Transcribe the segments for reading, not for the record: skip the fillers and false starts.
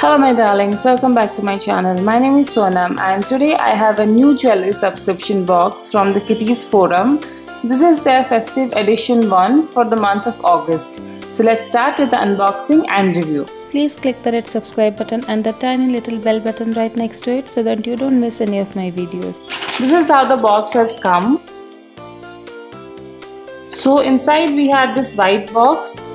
Hello my darlings, welcome back to my channel. My name is Sonam and today I have a new jewelry subscription box from the Kitties Forum. This is their festive edition one for the month of August. So let's start with the unboxing and review. Please click the red subscribe button and the tiny little bell button right next to it so that you don't miss any of my videos. This is how the box has come. So inside we had this white box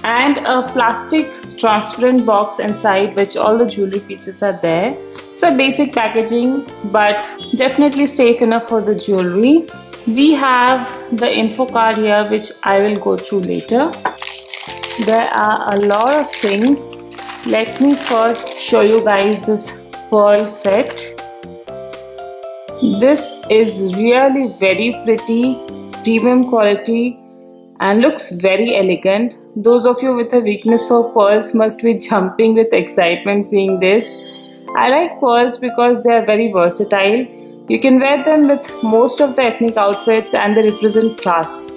and a plastic transparent box inside which all the jewelry pieces are there. It's a basic packaging but definitely safe enough for the jewelry. We have the info card here which I will go through later. There are a lot of things. Let me first show you guys this pearl set. This is really very pretty, premium quality and looks very elegant. Those of you with a weakness for pearls must be jumping with excitement seeing this. I like pearls because they are very versatile. You can wear them with most of the ethnic outfits and they represent class.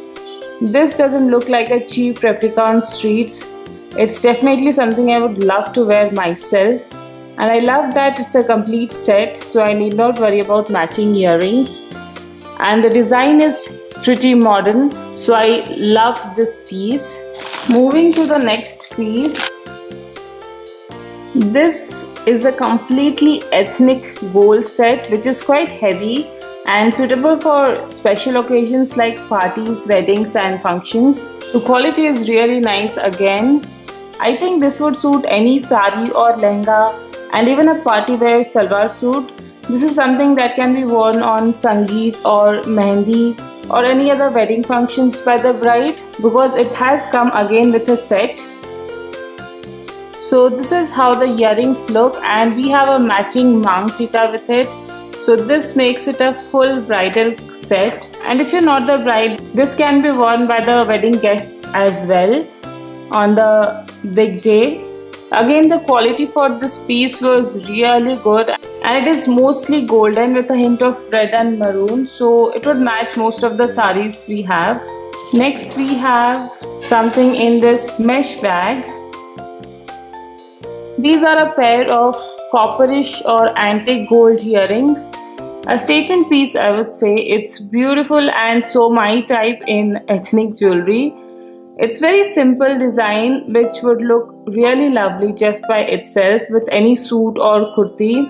This doesn't look like a cheap replica on streets. It's definitely something I would love to wear myself. And I love that it's a complete set, so I need not worry about matching earrings. And the design is pretty modern, so I love this piece. Moving to the next piece. This is a completely ethnic gold set which is quite heavy and suitable for special occasions like parties, weddings and functions. The quality is really nice again. I think this would suit any sari or lehenga and even a party wear salwar suit. This is something that can be worn on sangeet or mehendi or any other wedding functions by the bride because it has come again with a set. So this is how the earrings look and we have a matching mang tika with it. So this makes it a full bridal set, and if you're not the bride, this can be worn by the wedding guests as well on the big day. Again, the quality for this piece was really good and it is mostly golden with a hint of red and maroon, so it would match most of the saris we have. Next we have something in this mesh bag. These are a pair of copperish or antique gold earrings. A statement piece, I would say. It's beautiful and so my type in ethnic jewelry. It's very simple design which would look really lovely just by itself with any suit or kurti.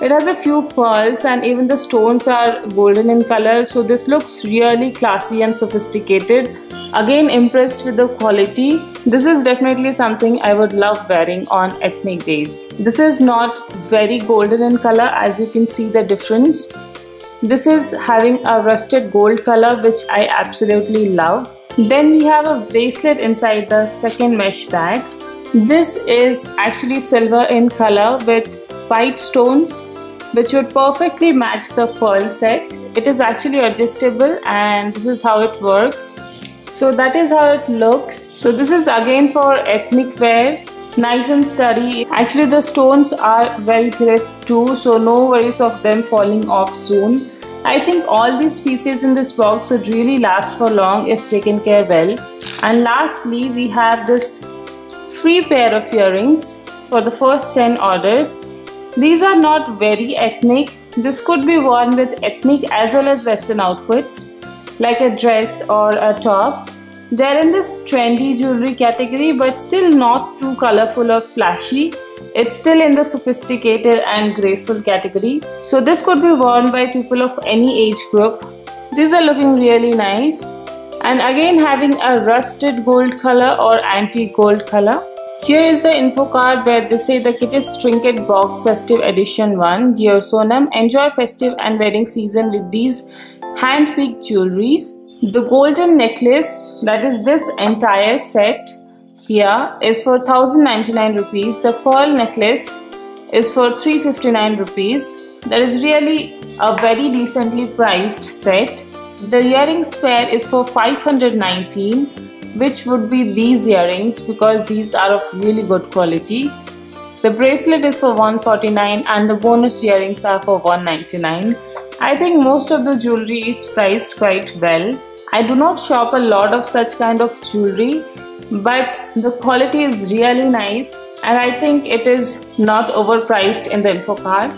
It has a few pearls and even the stones are golden in color, so this looks really classy and sophisticated. Again, impressed with the quality. This is definitely something I would love wearing on ethnic days. This is not very golden in color, as you can see the difference. This is having a rusted gold color which I absolutely love. Then we have a bracelet inside the second mesh bag. This is actually silver in color with white stones which would perfectly match the pearl set. It is actually adjustable and this is how it works. So that is how it looks. So this is again for ethnic wear, nice and sturdy. Actually the stones are well gripped too, so no worries of them falling off soon. I think all these pieces in this box would really last for long if taken care well. And lastly we have this free pair of earrings for the first 10 orders. These are not very ethnic. This could be worn with ethnic as well as western outfits like a dress or a top. They're in this trendy jewelry category but still not too colorful or flashy. It's still in the sophisticated and graceful category. So this could be worn by people of any age group. These are looking really nice. And again having a rusted gold color or antique gold color. Here is the info card where they say the Kitties Trinket Box Festive Edition 1. Dear Sonam, enjoy festive and wedding season with these hand-picked jewelries. The golden necklace, that is this entire set here, is for 1099 rupees. The pearl necklace is for 359 rupees. That is really a very decently priced set. The earrings pair is for 519, which would be these earrings because these are of really good quality. The bracelet is for 149 and the bonus earrings are for 199. I think most of the jewelry is priced quite well. I do not shop a lot of such kind of jewelry, but the quality is really nice and I think it is not overpriced in the info card.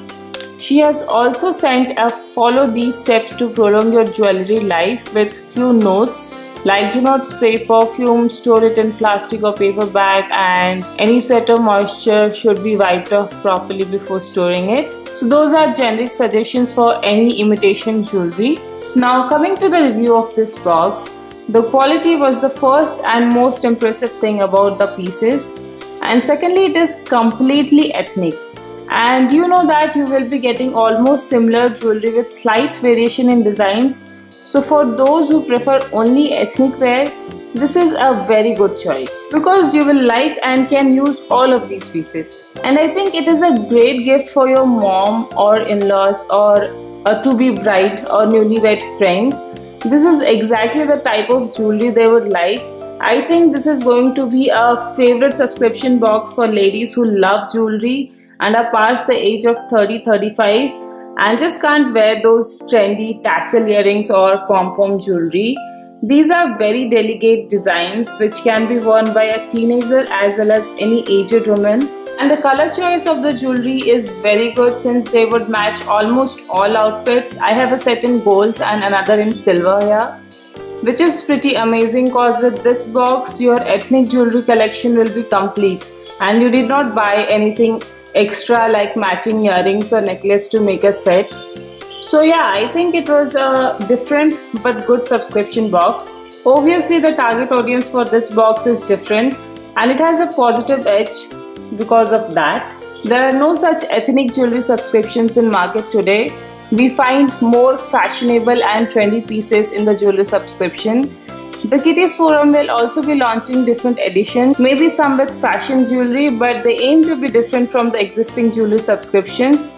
She has also sent a follow these steps to prolong your jewelry life with few notes like do not spray perfume, store it in plastic or paper bag, and any sweat or moisture should be wiped off properly before storing it. So those are generic suggestions for any imitation jewelry. Now coming to the review of this box, the quality was the first and most impressive thing about the pieces, and secondly it is completely ethnic. And you know that you will be getting almost similar jewelry with slight variation in designs. So for those who prefer only ethnic wear, this is a very good choice because you will like and can use all of these pieces. And I think it is a great gift for your mom or in-laws or a to-be bride or newlywed friend. This is exactly the type of jewelry they would like. I think this is going to be a favorite subscription box for ladies who love jewelry and are past the age of 30-35 and just can't wear those trendy tassel earrings or pom-pom jewelry. These are very delicate designs which can be worn by a teenager as well as any aged woman. And the color choice of the jewelry is very good since they would match almost all outfits. I have a set in gold and another in silver here, which is pretty amazing because with this box your ethnic jewelry collection will be complete and you did not buy anything extra like matching earrings or necklace to make a set. So yeah, I think it was a different but good subscription box. Obviously the target audience for this box is different and it has a positive edge because of that. There are no such ethnic jewelry subscriptions in market today. We find more fashionable and trendy pieces in the jewelry subscription. The Kitties Forum will also be launching different editions, maybe some with fashion jewelry, but they aim to be different from the existing jewelry subscriptions,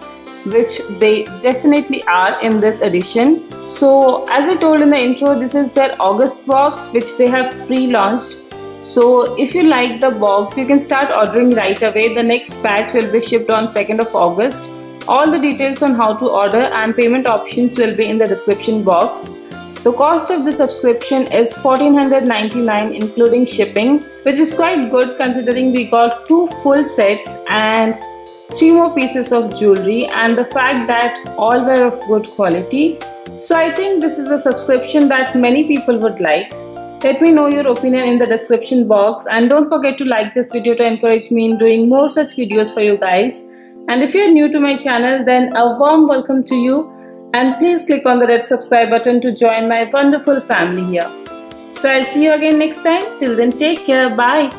which they definitely are in this edition. So as I told in the intro, this is their August box which they have pre-launched. So if you like the box, you can start ordering right away. The next batch will be shipped on 2nd of August. All the details on how to order and payment options will be in the description box. The cost of the subscription is $1,499 including shipping, which is quite good considering we got 2 full sets and 3 more pieces of jewelry and the fact that all were of good quality. So I think this is a subscription that many people would like. Let me know your opinion in the description box and don't forget to like this video to encourage me in doing more such videos for you guys. And if you are new to my channel, then a warm welcome to you. And please click on the red subscribe button to join my wonderful family here. So I'll see you again next time. Till then, take care. Bye.